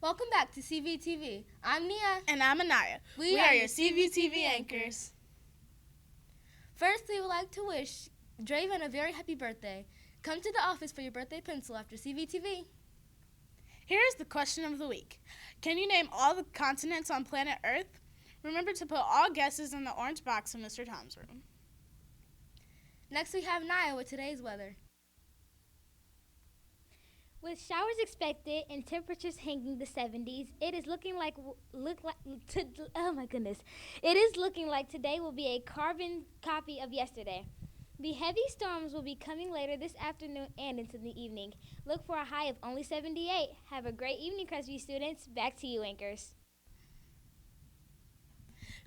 Welcome back to CVTV. I'm Nia. And I'm Anaya. We are your CVTV anchors. First, we would like to wish Draven a very happy birthday. Come to the office for your birthday pencil after CVTV. Here's the question of the week. Can you name all the continents on planet Earth? Remember to put all guesses in the orange box in Mr. Tom's room. Next, we have Nia with today's weather. With showers expected and temperatures hanging the 70s, it is looking like today will be a carbon copy of yesterday. The heavy storms will be coming later this afternoon and into the evening. Look for a high of only 78. Have a great evening, Crestview students. Back to you, anchors.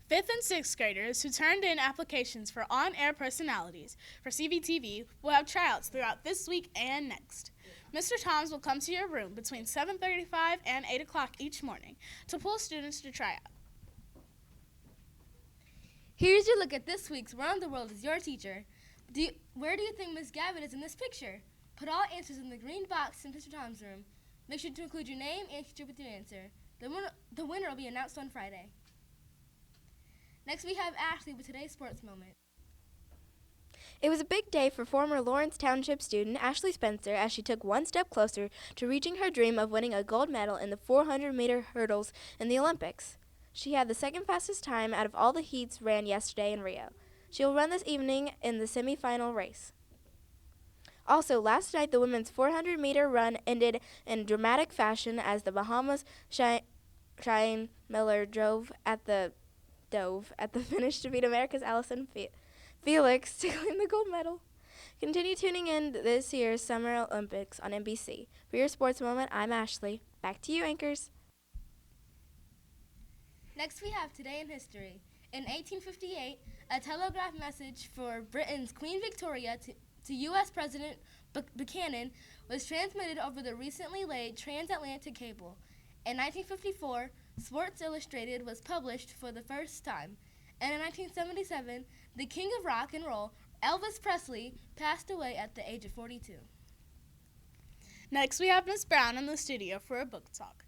5th and 6th graders who turned in applications for on-air personalities for CVTV will have tryouts throughout this week and next. Mr. Toms will come to your room between 7:35 and 8 o'clock each morning to pull students to try out. Here's your look at this week's Around the World is Your Teacher. Where do you think Miss Gavin is in this picture? Put all answers in the green box in Mr. Tom's room. Make sure to include your name and teacher with your answer. The winner will be announced on Friday. Next, we have Ashley with today's sports moment. It was a big day for former Lawrence Township student Ashley Spencer as she took one step closer to reaching her dream of winning a gold medal in the 400-meter hurdles in the Olympics. She had the second fastest time out of all the heats ran yesterday in Rio. She will run this evening in the semifinal race. Also, last night the women's 400-meter run ended in dramatic fashion as the Bahamas' Cheyenne Miller dove at the finish to beat America's Allison Felix to claim the gold medal. Continue tuning in this year's Summer Olympics on NBC. For your sports moment, I'm Ashley. Back to you, anchors. Next, we have Today in History. In 1858, a telegraph message for Britain's Queen Victoria to U.S. President Buchanan was transmitted over the recently laid transatlantic cable. In 1954, Sports Illustrated was published for the first time. And in 1977, the king of rock and roll, Elvis Presley, passed away at the age of 42. Next, we have Miss Brown in the studio for a book talk.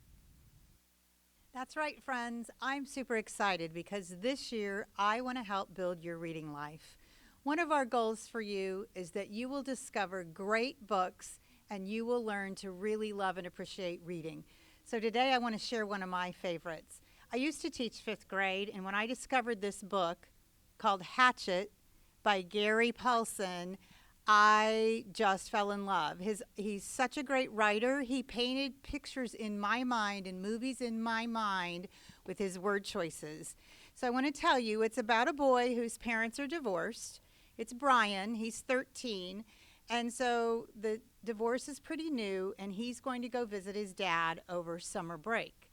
That's right, friends. I'm super excited because this year I want to help build your reading life. One of our goals for you is that you will discover great books and you will learn to really love and appreciate reading. So today I want to share one of my favorites. I used to teach 5th grade, and when I discovered this book called Hatchet by Gary Paulson, I just fell in love. He's such a great writer. He painted pictures in my mind and movies in my mind with his word choices. So I want to tell you, it's about a boy whose parents are divorced. It's Brian. He's 13. And so the divorce is pretty new, and he's going to go visit his dad over summer break.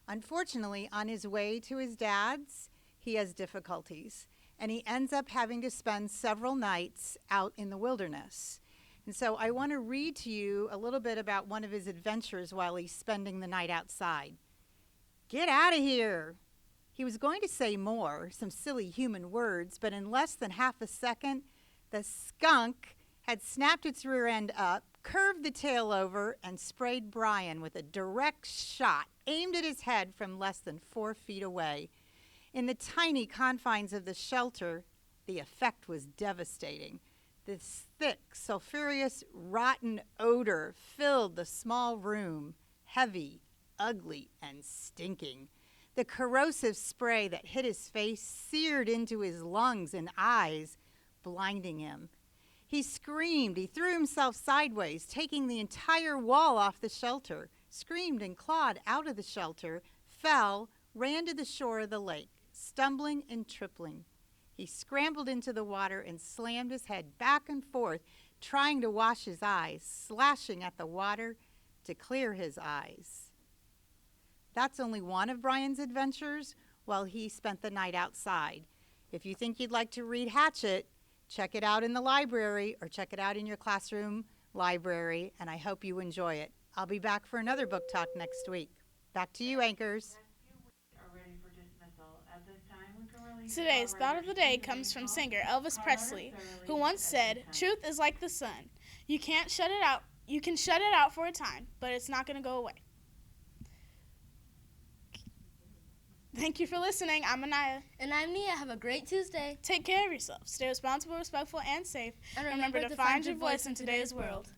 Unfortunately, on his way to his dad's, he has difficulties, and he ends up having to spend several nights out in the wilderness. And so I want to read to you a little bit about one of his adventures while he's spending the night outside. Get out of here! He was going to say more, some silly human words, but in less than half a second, the skunk had snapped its rear end up, curved the tail over, and sprayed Brian with a direct shot aimed at his head from less than 4 feet away. In the tiny confines of the shelter, the effect was devastating. This thick, sulfurous, rotten odor filled the small room, heavy, ugly, and stinking. The corrosive spray that hit his face seared into his lungs and eyes, blinding him. He screamed. He threw himself sideways, taking the entire wall off the shelter, screamed and clawed out of the shelter, fell, ran to the shore of the lake, stumbling and tripling. He scrambled into the water and slammed his head back and forth, trying to wash his eyes, slashing at the water to clear his eyes. That's only one of Brian's adventures while he spent the night outside. If you think you'd like to read Hatchet, check it out in the library or check it out in your classroom library, and I hope you enjoy it. I'll be back for another book talk next week. Back to you, anchors. Today's thought of the day comes from singer Elvis Presley, who once said, "Truth is like the sun. You can't shut it out. You can shut it out for a time, but it's not going to go away." Thank you for listening. I'm Anaya. And I'm Nia. Have a great Tuesday. Take care of yourself. Stay responsible, respectful, and safe. And Remember to find your voice in today's world.